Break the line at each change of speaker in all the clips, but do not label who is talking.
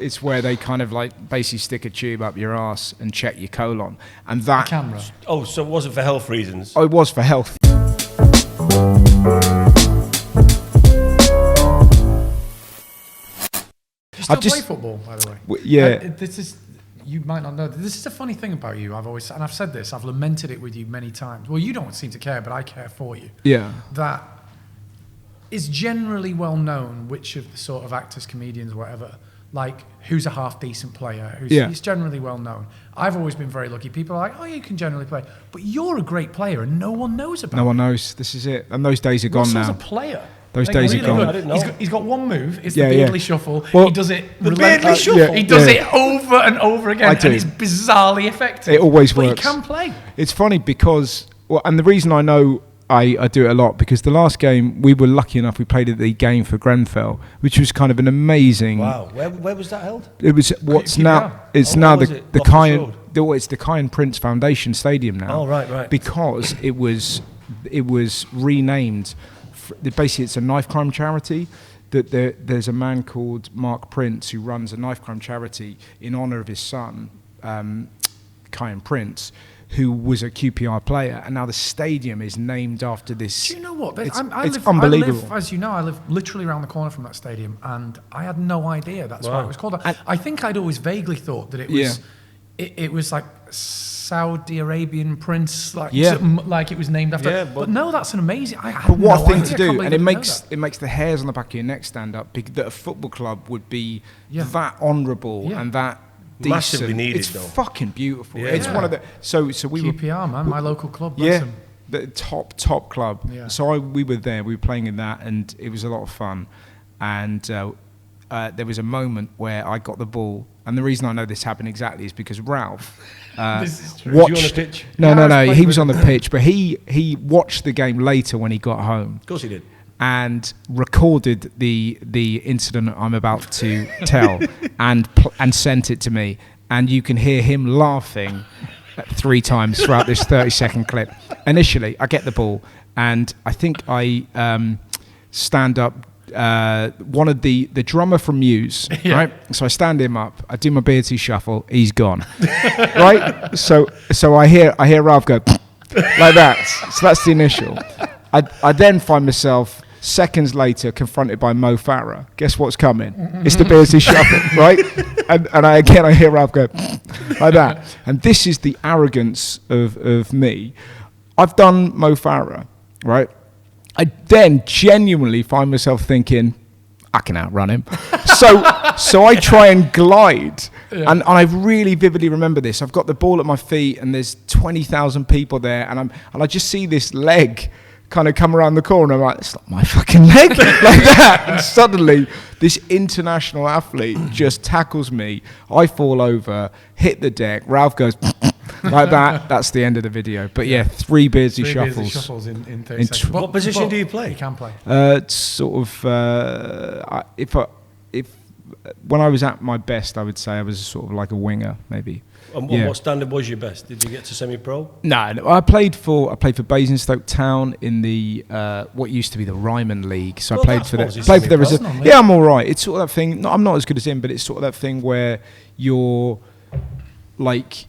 it's where they kind of like basically stick a tube up your ass and check your colon, and that
camera.
Oh, so it wasn't for health reasons?
Oh, it was for health.
You still play football, by the way?
Yeah.
This is, you might not know, this is a funny thing about you. I've said this, I've lamented it with you many times. Well, you don't seem to care, but I care for you.
Yeah.
That is generally well known, which of the sort of actors, comedians, whatever, like who's a half decent player. It's generally well known. I've always been very lucky. People are like, oh, you can generally play. But you're a great player and no one knows about it.
No one knows. This is it. And those days are gone now.
Russell's a player.
Those days
really
are gone.
I didn't know.
He's got one move. It's the Beardley Shuffle.
Well,
he does it.
The Beardley Shuffle?
He does it over and over again. And it's bizarrely effective.
It always
but
works.
He can play.
It's funny because, well, and the reason I know I do it a lot, because the last game, we were lucky enough, we played at the game for Grenfell, which was kind of an amazing...
Wow. Where was that held?
It was what's now... It's now the Kai... It's the Kai and Prince Foundation Stadium now.
Oh, right.
Because it was renamed... Basically, it's a knife crime charity. That there's a man called Mark Prince who runs a knife crime charity in honour of his son, Kai and Prince, who was a QPR player, and now the stadium is named after this.
Do you know what?
It's unbelievable.
As you know, I live literally around the corner from that stadium, and I had no idea that's why it was called that. I think I'd always vaguely thought that it was, it was like Saudi Arabian prince, like it was named after. Yeah, but no, that's an amazing.
But what a thing to do, and it makes the hairs on the back of your neck stand up. That a football club would be that honourable and that. Decent.
Massively needed,
it's fucking beautiful. Yeah. It's one of the so we
QPR, man, my local club.
The top club. Yeah. So we were there. We were playing in that, and it was a lot of fun. And there was a moment where I got the ball, and the reason I know this happened exactly is because Ralf
watched. Was you on the pitch?
No. He was on the pitch, but he watched the game later when he got home.
Of course he did.
And recorded the incident I'm about to tell, and sent it to me, and you can hear him laughing 3 times throughout this 30-second clip. Initially, I get the ball, and I think I stand up. One of the drummer from Muse, right? So I stand him up. I do my Beardsy shuffle. He's gone, right? So I hear Ralf go like that. So that's the initial. I then find myself seconds later confronted by Mo Farah. Guess what's coming? It's the Beardsley Shuffle, right? And I hear Ralf go like that. And this is the arrogance of me. I've done Mo Farah, right? I then genuinely find myself thinking, I can outrun him. So I try and glide. Yeah. And I really vividly remember this. I've got the ball at my feet and there's 20,000 people there, and I just see this leg kind of come around the corner. I'm like, it's not my fucking leg, like that. And suddenly, this international athlete just tackles me. I fall over, hit the deck. Ralf goes like that. That's the end of the video. But yeah, 3 Beardsley shuffles.
3 shuffles in 30 seconds.
What position do you play?
You can play.
Sort of. If when I was at my best, I would say I was sort of like a winger, maybe.
And what standard was your best? Did you get to semi-pro?
No, I played for Basingstoke Town in the what used to be the Ryman League. So I played for the reserve. Yeah, I'm all right. It's sort of that thing. No, I'm not as good as him, but it's sort of that thing where you're like.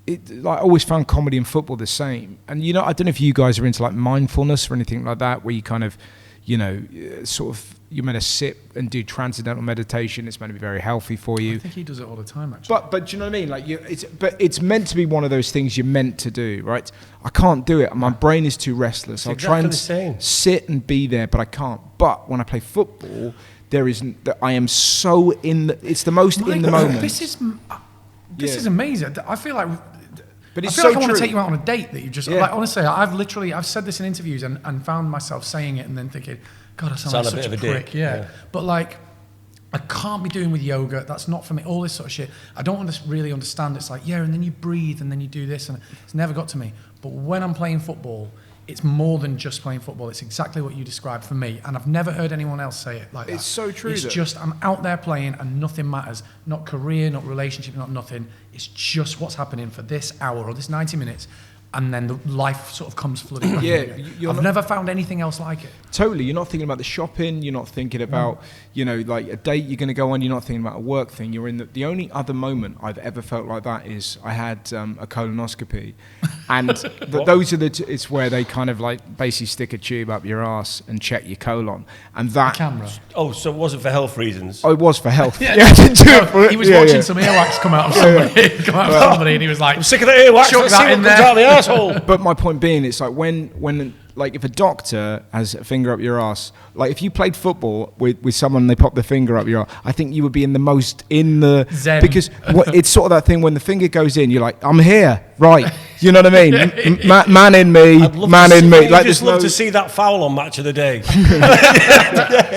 I always found comedy and football the same. And I don't know if you guys are into like mindfulness or anything like that, where you kind of, sort of. You're meant to sit and do transcendental meditation. It's meant to be very healthy for you.
I think he does it all the time, actually.
But do you know what I mean? Like it's meant to be one of those things you're meant to do, right? I can't do it. My brain is too restless. I'll try and sit and be there, but I can't. But when I play football, I am so it's the most in the moment.
This is amazing. I feel like.
But it's
I want to take you out on a date that you just like. Honestly, I've said this in interviews and found myself saying it and then thinking, God, I sound like such a prick. Yeah. But like, I can't be doing with yoga. That's not for me. All this sort of shit. I don't really understand. It's like, and then you breathe and then you do this, and it's never got to me. But when I'm playing football, it's more than just playing football. It's exactly what you described for me, and I've never heard anyone else say it like that.
It's so true.
It's just I'm out there playing and nothing matters. Not career, not relationship, not nothing. It's just what's happening for this hour or this 90 minutes. and then the life sort of comes flooding back. I've never found anything else like it.
Totally. You're not thinking about the shopping. You're not thinking about, like a date you're going to go on. You're not thinking about a work thing. You're in the only other moment I've ever felt like that is I had a colonoscopy. And those are it's where they kind of like basically stick a tube up your ass and check your colon. And that...
camera.
Oh, so it wasn't for health reasons?
Oh, it was for health.
I didn't do it for it. He was watching some earwax come out of somebody, and he was like,
I'm sick of the earwax.
Chuck that in there.
Out of the asshole.
But my point being, it's like when like if a doctor has a finger up your ass, like if you played football with someone and they pop the finger up your ass, I think you would be in the
Zen.
Because it's sort of that thing when the finger goes in, you're like, I'm here, right? You know what I mean? Man in me, man in me.
Like, just love to see that foul on Match of the Day.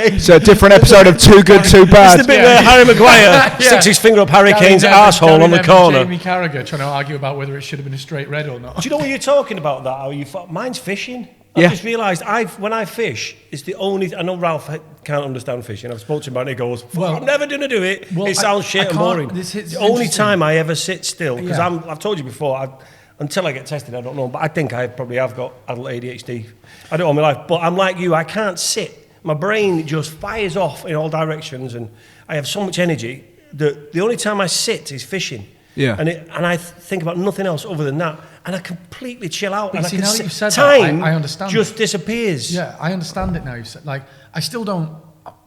It's a different episode of Too Good, Too Bad.
It's the bit where Harry Maguire sticks his finger up Harry Kane's arsehole on the corner.
Jamie Carragher trying to argue about whether it should have been a straight red or not.
Do you know what you're talking about? That how you? Mine's fishing. I just realised when I fish, it's the only... I know Ralf can't understand fishing. I've spoken to him about it. He goes, I'm never going to do it. It sounds shit and boring. The only time I ever sit still, because I've told you before, until I get tested, I don't know, but I think I probably have got adult ADHD. I don't know all my life, but I'm like you, I can't sit. My brain just fires off in all directions, and I have so much energy that the only time I sit is fishing.
Yeah.
And I think about nothing else other than that. And I completely chill out.
But
and
see, now that you've said
time
that, I understand
just disappears.
Yeah, I understand it now. You said, like, I still don't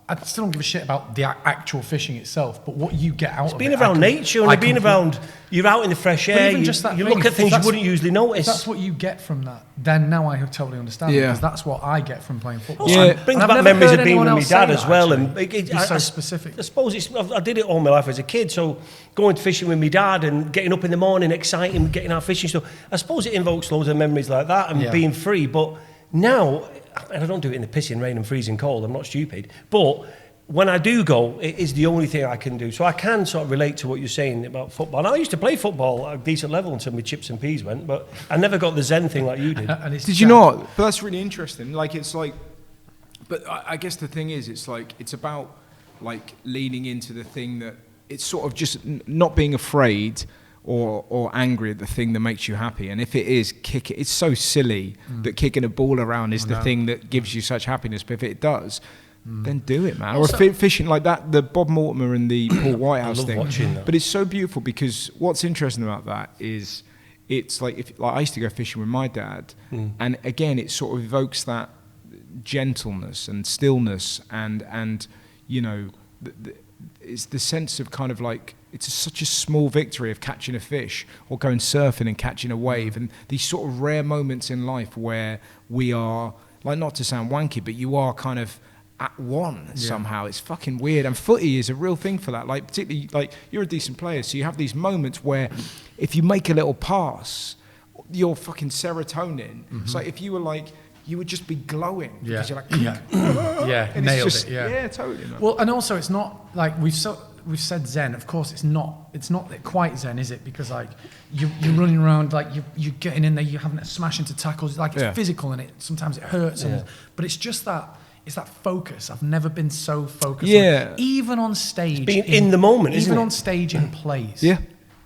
give a shit about the actual fishing itself, but what you get out of it.
Being around nature and being around, you're out in the fresh air,
even just that
you look at things you wouldn't usually notice.
If that's what you get from that, then now I totally understand it, because that's what I get from playing football.
Yeah, it brings back memories of being with my dad as well.
And it's so specific.
I suppose I did it all my life as a kid, so going fishing with my dad and getting up in the morning, exciting, getting out fishing stuff, I suppose it invokes loads of memories like that and being free. But now, and I don't do it in the pissing rain and freezing cold, I'm not stupid, but when I do go, it is the only thing I can do. So I can sort of relate to what you're saying about football. And I used to play football at a decent level until my chips and peas went, but I never got the Zen thing like you did.
Did you not? But that's really interesting. Like, it's like, but I guess the thing is, it's like, it's about like leaning into the thing that it's sort of just not being afraid or angry at the thing that makes you happy. And if it is, kick it. It's so silly that kicking a ball around is the thing that gives you such happiness. But if it does, then do it, man. Also, or fishing like that, the Bob Mortimer and the Paul Whitehouse thing.
Watching that.
But it's so beautiful because what's interesting about that is it's like, I used to go fishing with my dad, and again, it sort of evokes that gentleness and stillness, and you know, it's the sense of kind of like, it's such a small victory of catching a fish or going surfing and catching a wave, and these sort of rare moments in life where we are, like, not to sound wanky, but you are kind of at one somehow. It's fucking weird, and footy is a real thing for that. Like, particularly, like, you're a decent player, so you have these moments where if you make a little pass, you're fucking serotonin. It's like if you were like, you would just be glowing because you're like,
nailed it.
Yeah, totally. Man.
Well, and also it's not like we've said Zen. Of course, it's not quite Zen, is it? Because like you're running around, like you're getting in there, you're having to smash into tackles. Like it's physical, and sometimes it hurts. But it's just that. It's that focus. I've never been so focused.
Yeah.
Even on stage.
Being in the moment, isn't it?
Even on stage in plays.
Yeah.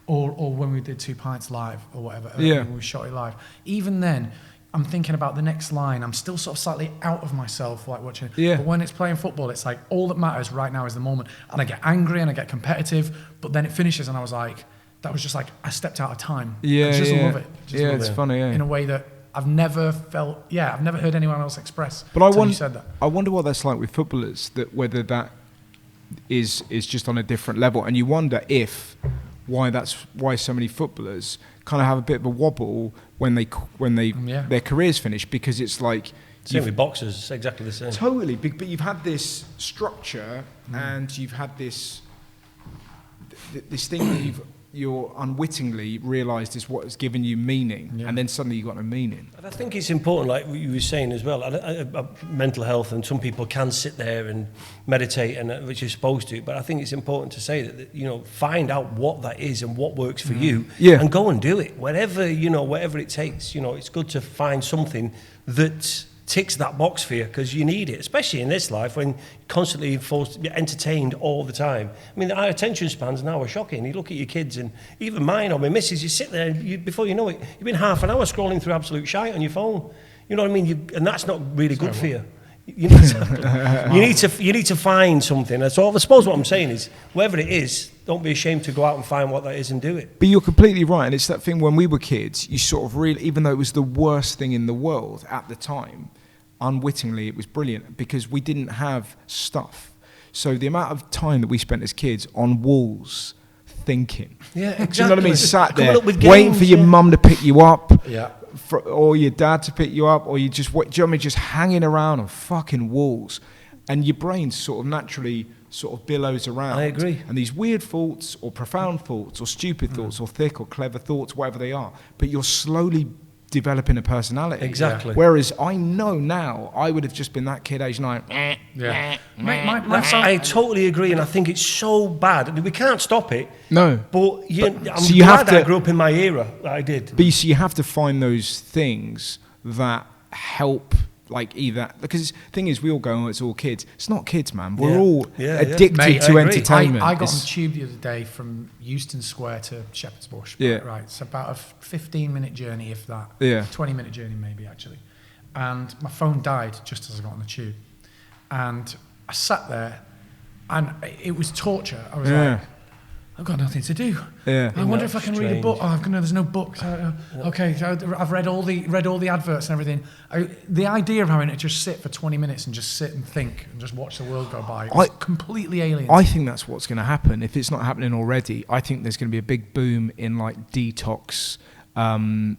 Or when we did 2 Pints live or whatever. When we shot it live. Even then, I'm thinking about the next line. I'm still sort of slightly out of myself, like watching it.
Yeah.
But when it's playing football, it's like all that matters right now is the moment. And I get angry and I get competitive, but then it finishes and I was like, that was just like, I stepped out of time.
Yeah.
I just love it.
It's funny,
in a way that I've never felt, I've never heard anyone else express.
But
you said that.
I wonder what that's like with footballers, that whether that is just on a different level, and you wonder why so many footballers kind of have a bit of a wobble when their careers finish, because it's like
same with boxers, it's exactly the same.
Totally, but you've had this structure and you've had this thing that you're unwittingly realised is what has given you meaning, and then suddenly you've got no meaning.
And I think it's important, like you were saying as well, mental health, and some people can sit there and meditate, and which you're supposed to, but I think it's important to say that, you know, find out what that is and what works for you, and go and do it, whatever it takes. You know, it's good to find something that ticks that box for you because you need it, especially in this life when you're constantly entertained all the time. I mean, our attention spans now are shocking. You look at your kids and even mine or my missus, you sit there and before you know it, you've been half an hour scrolling through absolute shite on your phone. You know what I mean? And that's not really good for you. You need to find something. So I suppose what I'm saying is, whatever it is, don't be ashamed to go out and find what that is and do it.
But you're completely right, and it's that thing when we were kids, you sort of really, even though it was the worst thing in the world at the time, unwittingly it was brilliant because we didn't have stuff. So the amount of time that we spent as kids on walls thinking.
Yeah, exactly.
Do you know what I mean? Sat there,
games,
waiting for your mum to pick you up.
Yeah.
Or your dad to pick you up, or you just, do you know what I mean, just hanging around on fucking walls, and your brain sort of naturally sort of billows around.
I agree.
And these weird thoughts, or profound thoughts, or stupid thoughts, or thick or clever thoughts, whatever they are, but you're slowly developing a personality.
Exactly.
Whereas I know now, I would have just been that kid age 9.
Yeah.
I totally agree, and I think it's so bad. We can't stop it.
No.
But
I'm glad
I grew up in my era. I did.
But you have to find those things that help, like either, because the thing is, we all go, oh, it's all kids. It's not kids, man. We're all addicted
Mate,
to entertainment.
I got on the tube the other day from Euston Square to Shepherd's Bush.
Yeah.
Right. It's about a 15-minute journey, if that.
Yeah.
20-minute journey, maybe, actually. And my phone died just as I got on the tube. And I sat there, and it was torture. I was like, I've got nothing to do.
Yeah.
I wonder if I can read a book. Oh, there's no books. Okay, so I've read all the adverts and everything. The idea of having to just sit for 20 minutes and just sit and think and just watch the world go by is completely alien.
I think that's what's going to happen. If it's not happening already, I think there's going to be a big boom in like detox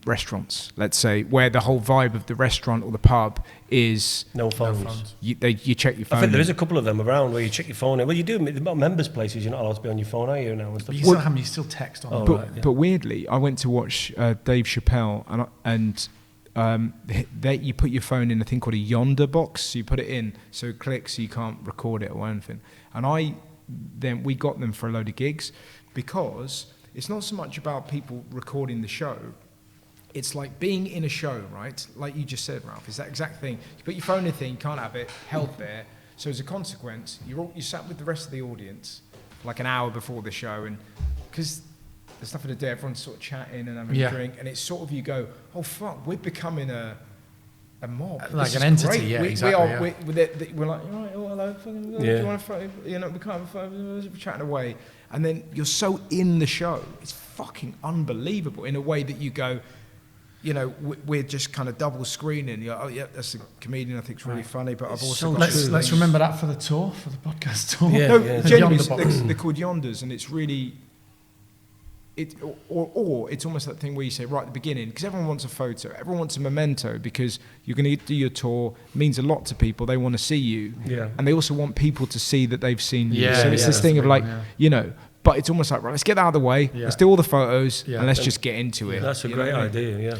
restaurants, let's say, where the whole vibe of the restaurant or the pub is
no phones.
You check your phone.
I think there is a couple of them around where you check your phone. Well, you do. Members' places, you're not allowed to be on your phone, are you now? And stuff.
But you still text on.
But weirdly, I went to watch Dave Chappelle, and you put your phone in a thing called a Yonder box. So you put it in, so it clicks, so you can't record it or anything. And then we got them for a load of gigs because it's not so much about people recording the show. It's like being in a show, right? Like you just said, Ralph. It's that exact thing. You put your phone in a thing, you can't have it, held there. So as a consequence, you sat with the rest of the audience like an hour before the show, and because the stuff of the day, everyone's sort of chatting and having a drink, and it's sort of you go, oh fuck, we're becoming a mob,
like an entity.
Great.
Yeah,
exactly. We're like, all right, oh, hello, fucking, do you want to photo? You know, we can't have a photo, we're chatting away. And then you're so in the show, it's fucking unbelievable in a way that you go, you know, we're just kind of double screening. You're, oh yeah, that's a comedian I think is really funny, but I've also
let's remember that for the tour, for the podcast tour.
Genuinely, they're called Yonders, and it's really or it's almost that thing where you say right at the beginning, because everyone wants a photo, everyone wants a memento, because you're going to do your tour, means a lot to people. They want to see you, and they also want people to see that they've seen you. So it's this thing of like, you know, but it's almost like, right, let's get that out of the way, let's do all the photos, and let's just get into it.
That's a great idea. Yeah.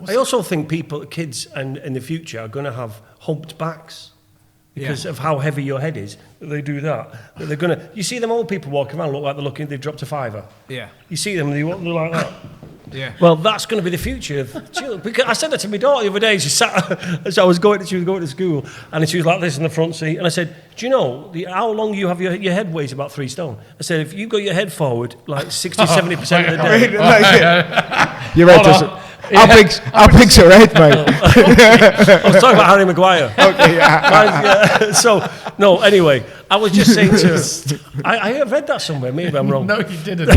I also think kids, and in the future are going to have humped backs. Because of how heavy your head is, they do that. But they're gonna. You see them old people walking around, look like they've dropped a fiver.
Yeah.
You see them, they look like that.
Yeah.
Well, that's going to be the future of children. Because I said that to my daughter the other day. She sat as I was going. She was going to school, and she was like this in the front seat. And I said, "Do you know how long you have your head weighs about 3 stone?" I said, "If you've got your head forward like 60-70% of the day,
your head doesn't." How big's her head, mate?
I was talking about Harry Maguire. Okay, So, no, anyway, I was just saying to her, I have read that somewhere, maybe I'm wrong.
No, you didn't.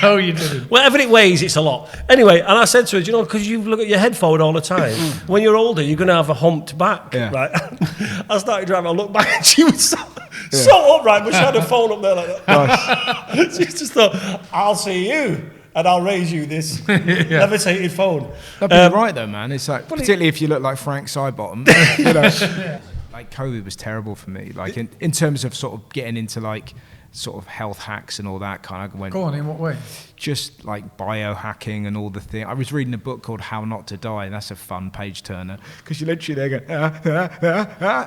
No, you didn't.
Whatever it weighs, it's a lot. Anyway, and I said to her, you know, because you look at your head forward all the time, when you're older, you're going to have a humped back, right? I started driving, I looked back, and she was so upright, but she had her phone up there like that. Nice. She just thought, I'll see you. And I'll raise you this levitated phone.
That'd be right though, man. It's like, particularly if you look like Frank Sidebottom, you know. Like COVID was terrible for me. Like in terms of sort of getting into like sort of health hacks and all that kind of.
Go on, in what way?
Just like biohacking and all the things. I was reading a book called How Not to Die, and that's a fun page turner because you literally there go.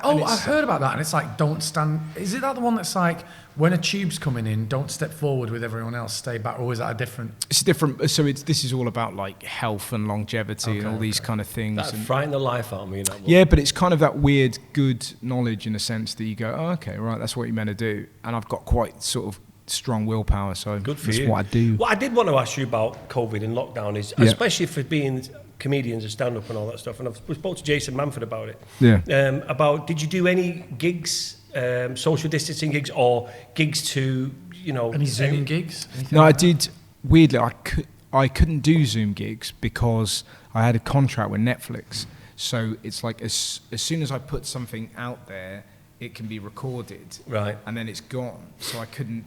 Oh, I've heard about that, and it's like don't stand. Is it that the one that's like when a tube's coming in, don't step forward with everyone else, stay back, or is that a different?
It's different. So this is all about like health and longevity and all these kind of things.
That frightened the life out of me.
Yeah, but it's kind of that weird good knowledge in a sense that you go, oh, okay, right, that's what you're meant to do. And I've got quite sort of strong willpower, so
good for
that's
you.
what I do.
What I did want to ask you about COVID and lockdown is, especially for being comedians and stand-up and all that stuff, and we spoke to Jason Manford about it.
Yeah.
About, did you do any gigs, social distancing gigs, or gigs to,
any Zoom gigs?
No, I did. Weirdly, I couldn't do Zoom gigs because I had a contract with Netflix. So it's like as soon as I put something out there, it can be recorded,
right,
and then it's gone. So I couldn't,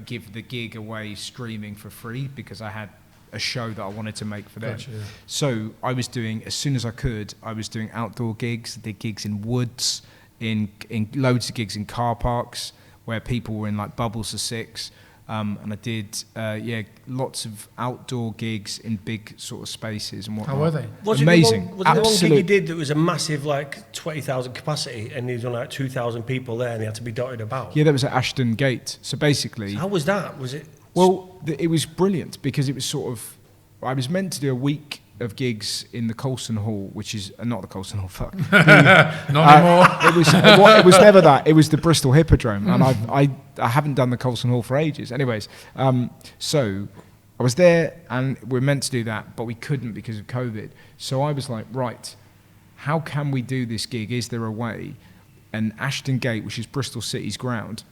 give the gig away streaming for free because I had a show that I wanted to make for them.
Gotcha, yeah.
So I was doing, as soon as I could, I was doing outdoor gigs, did gigs in woods, in loads of gigs in car parks where people were in like bubbles of 6. And I did, lots of outdoor gigs in big sort of spaces and whatnot.
How were they?
Was
amazing.
Was it the one gig you did that was a massive, like 20,000 capacity, and there was only like 2,000 people there, and they had to be dotted about?
Yeah, that was at Ashton Gate. So basically,
how was that? Was it?
Well, it was brilliant because it was sort of, I was meant to do a week of gigs in the Colston Hall, which is not the Colston Hall. Fuck.
Not anymore.
It was never that. It was the Bristol Hippodrome, and I haven't done the Colston Hall for ages. Anyways, so I was there, and we're meant to do that, but we couldn't because of COVID. So I was like, right, how can we do this gig? Is there a way? And Ashton Gate, which is Bristol City's ground,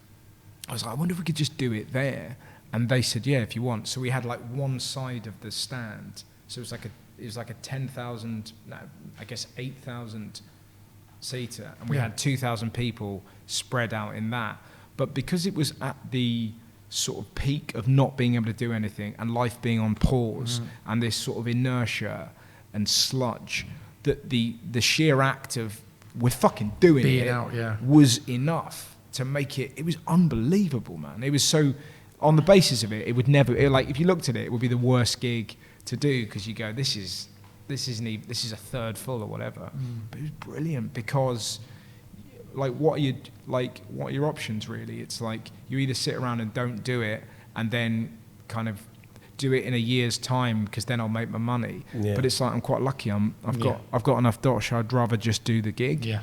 I was like, I wonder if we could just do it there. And they said, yeah, if you want. So we had like one side of the stand. So it was like a 10,000, no, I guess 8,000 seater. And we had 2,000 people spread out in that. But because it was at the sort of peak of not being able to do anything and life being on pause and this sort of inertia and sludge, that the sheer act of we're fucking doing
being
it
out,
was enough to make it was unbelievable, man. It was so, on the basis of it would never, if you looked at it, it would be the worst gig to do because you go, this is a third full or whatever. But it was brilliant because, what are your options really? It's like you either sit around and don't do it, and then kind of do it in a year's time because then I'll make my money. Yeah. But it's like I'm quite lucky. I've got enough dosh. I'd rather just do the gig.
Yeah.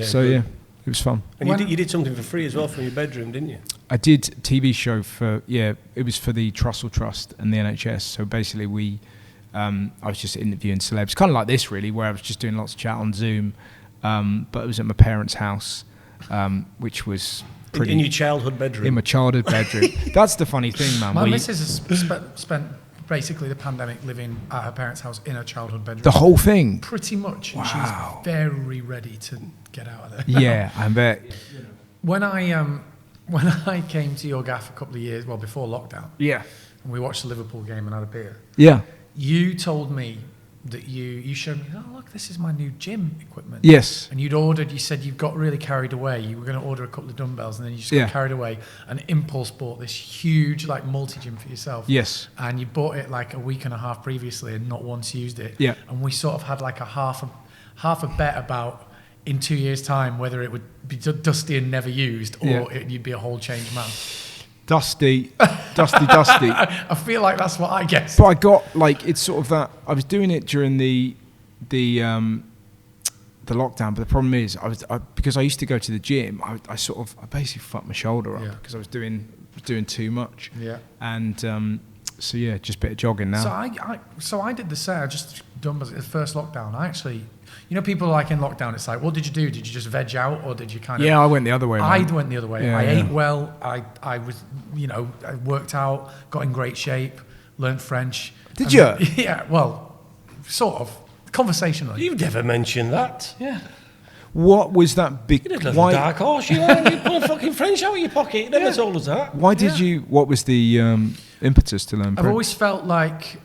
So good. It was fun.
And you did something for free as well from your bedroom, didn't you?
I did a TV show it was for the Trussell Trust and the NHS. So basically I was just interviewing celebs, kind of like this really, where I was just doing lots of chat on Zoom, but it was at my parents' house, which was pretty...
In your childhood bedroom?
In my childhood bedroom. That's the funny thing, man.
My missus has spent basically the pandemic living at her parents' house in her childhood bedroom.
The whole thing?
Pretty much. Wow. And she's very ready to get out of there.
Yeah, I bet.
When I came to your gaff a couple of years, before lockdown, and we watched the Liverpool game and had a beer, you told me that you showed me, oh look, this is my new gym equipment.
Yes.
And you said you got really carried away. You were going to order a couple of dumbbells and then you just got carried away and impulse bought this huge multi-gym for yourself.
Yes.
And you bought it a week and a half previously and not once used it.
Yeah.
And we sort of had a half a bet about in 2 years' time whether it would be dusty and never used or you'd be a whole changed man.
Dusty.
I feel like that's what I guessed.
But I got it's sort of that. I was doing it during the lockdown, but the problem is because I used to go to the gym. I basically fucked my shoulder up because I was doing too much. Yeah. And just a bit of jogging now.
So I did the same. I just done the first lockdown. I actually. People in lockdown, it's like, what did you do? Did you just veg out or did you kind of...
Yeah, I went the other way.
I went the other way. I ate well. I was, I worked out, got in great shape, learned French.
Did you?
Yeah, well, sort of. Conversationally.
You've never mentioned that.
Yeah.
What was that big...
You did a dark horse. You pull fucking French out of your pocket. You never told us that.
Why did you... What was the impetus to learn French?
I've always felt like...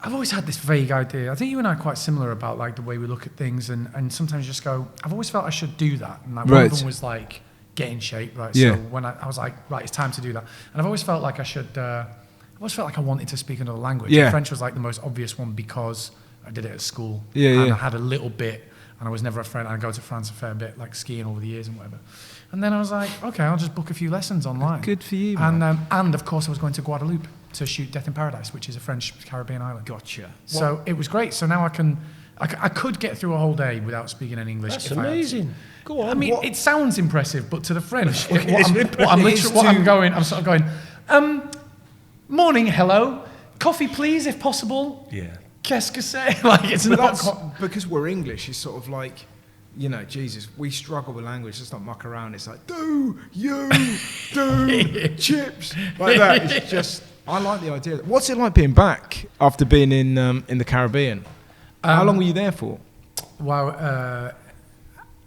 I've always had this vague idea. I think you and I are quite similar about the way we look at things, and sometimes you just go, I've always felt I should do that. And one of them was get in shape, right? Yeah. So when I was like, right, it's time to do that. And I've always felt like I should. I've always felt like I wanted to speak another language. Yeah. French was the most obvious one because I did it at school. Yeah. And I had a little bit, and I was never a friend. I'd go to France a fair bit, skiing over the years and whatever. And then I was like, okay, I'll just book a few lessons online.
Good for you, man.
And of course I was going to Guadeloupe to shoot Death in Paradise, which is a French Caribbean island.
Gotcha.
So it was great. So now I could get through a whole day without speaking any English.
That's amazing. Go on.
I mean, it sounds impressive, but to the French, I'm sort of going, morning, hello, coffee please, if possible.
Yeah.
Qu'est-ce que c'est? Like, it's not...
because we're English, it's sort of like, you know, Jesus, we struggle with language. Let's not muck around. It's like, chips. Like that. It's just, I like the idea. What's it like being back after being in the Caribbean? How long were you there for?
Well,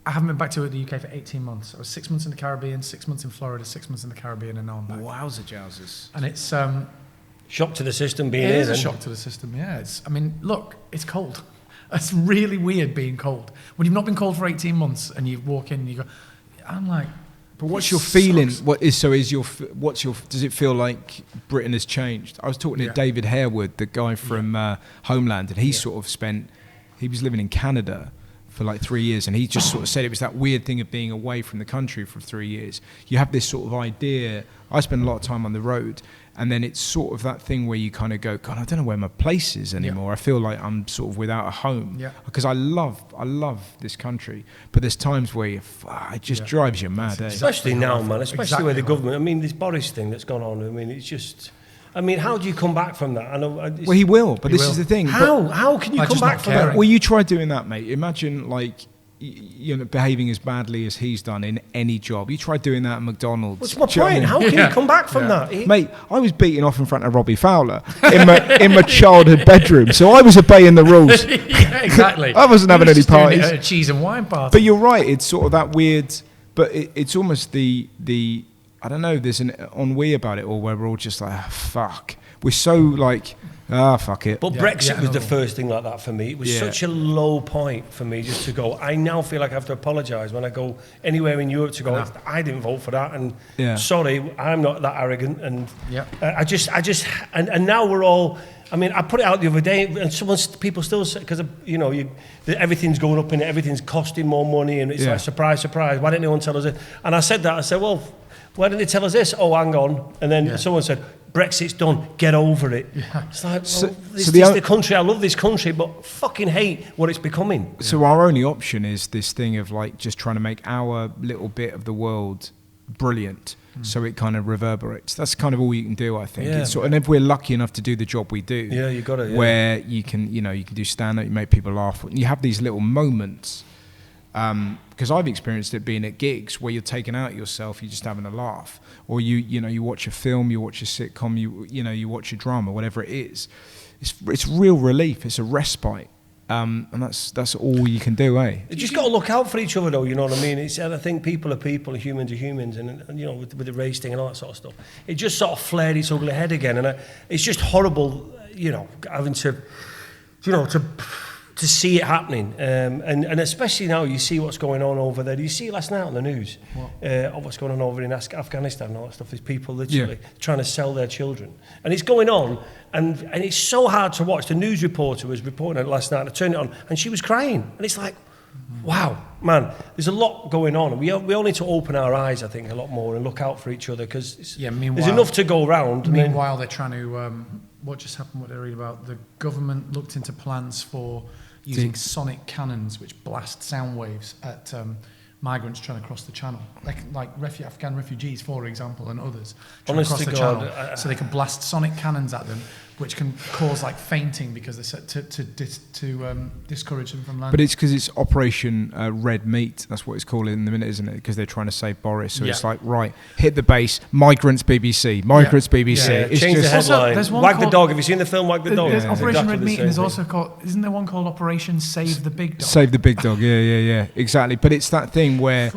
I haven't been back to the UK for 18 months. I was 6 months in the Caribbean, 6 months in Florida, 6 months in the Caribbean, and now I'm back.
Wowza jousers.
And it's...
shock to the system being
here. It is
a
shock to the system, yeah. I mean, look, it's cold. It's really weird being cold. When you've not been cold for 18 months and you walk in and you go, I'm like...
But what's your feeling? Does it feel like Britain has changed? I was talking to David Harewood, the guy from Homeland, and he was living in Canada for like 3 years, and he just sort of said it was that weird thing of being away from the country for 3 years. You have this sort of idea. I spend a lot of time on the road, and then it's sort of that thing where you kind of go, God, I don't know where my place is anymore. I feel like I'm sort of without a home because I love this country, but there's times where it just drives you mad.
Especially now, man. Especially where the government. I mean, this Boris thing that's gone on. I mean, it's just. I mean, how do you come back from that? I know.
Well, he will, but this is the thing.
How can you come back from that?
Well, you try doing that, mate. Imagine like. You know, behaving as badly as he's done in any job. You try doing that at McDonald's.
What's my point? How can you come back from that?
Mate, I was beating off in front of Robbie Fowler in my childhood bedroom, so I was obeying the rules.
Exactly.
I wasn't having any parties.
A cheese and wine party.
But you're right, it's sort of that weird, but it's almost the I don't know, there's an ennui about it all where we're all just like, fuck. We're so like... fuck it.
But Brexit was the first thing like that for me. It was such a low point for me just to go. I now feel like I have to apologise when I go anywhere in Europe to go, I didn't vote for that, and sorry, I'm not that arrogant. And and now we're all. I mean, I put it out the other day, and people still say, because everything's going up and everything's costing more money, and it's like surprise, surprise. Why didn't anyone tell us it? And I said that. I said, well, why didn't they tell us this? Oh, hang on. And then someone said, Brexit's done, get over it. It's like, this is the country, I love this country, but fucking hate what it's becoming.
So our only option is this thing of like just trying to make our little bit of the world brilliant so it kind of reverberates. That's kind of all you can do, I think. And if we're lucky enough to do the job we do,
you got it.
Where you can do stand-up, you make people laugh. You have these little moments. Because I've experienced it being at gigs where you're taking out yourself, you're just having a laugh, or you watch a film, you watch a sitcom, you watch a drama, whatever it is. It's real relief. It's a respite, and that's all you can do, eh?
You just got to look out for each other, though. You know what I mean? I think people are people, humans are humans, and with the race thing and all that sort of stuff, it just sort of flared its ugly head again, and it's just horrible. Having to see it happening, and especially now you see what's going on over there. You see it last night on the news of what's going on over in Afghanistan and all that stuff. There's people literally trying to sell their children, and it's going on, and it's so hard to watch. The news reporter was reporting it last night. I turned it on, and she was crying, and it's like, wow, man, there's a lot going on. We all need to open our eyes, I think, a lot more and look out for each other, because there's enough to go around.
Meanwhile, they're trying to. What just happened? What they read about? The government looked into plans for using sonic cannons which blast sound waves at migrants trying to cross the channel, like Afghan refugees, for example, and others trying to cross the channel. So they can blast sonic cannons at them, which can cause like fainting because they're set to discourage them from landing.
But it's because it's Operation Red Meat. That's what it's called in the minute, isn't it? Because they're trying to save Boris. So it's like, right, hit the base. Migrants BBC. BBC.
Yeah. It's change the headline. Wag the Dog. Have you seen the film Wag the Dog?
There's Operation Red Meat, and there's also called. Isn't there one called Operation Save the Big Dog?
Save the Big Dog. Yeah. Exactly. But it's that thing where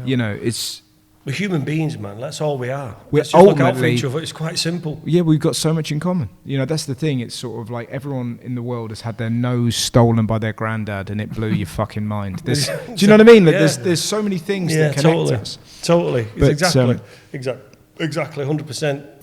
it's.
We're human beings, man. That's all we are.
Let's
just look out for each other. It's quite simple.
Yeah, we've got so much in common. That's the thing. It's sort of like everyone in the world has had their nose stolen by their granddad, and it blew your fucking mind. Do you know what I mean? Like there's so many things that connect us.
Totally. Exactly. 100%.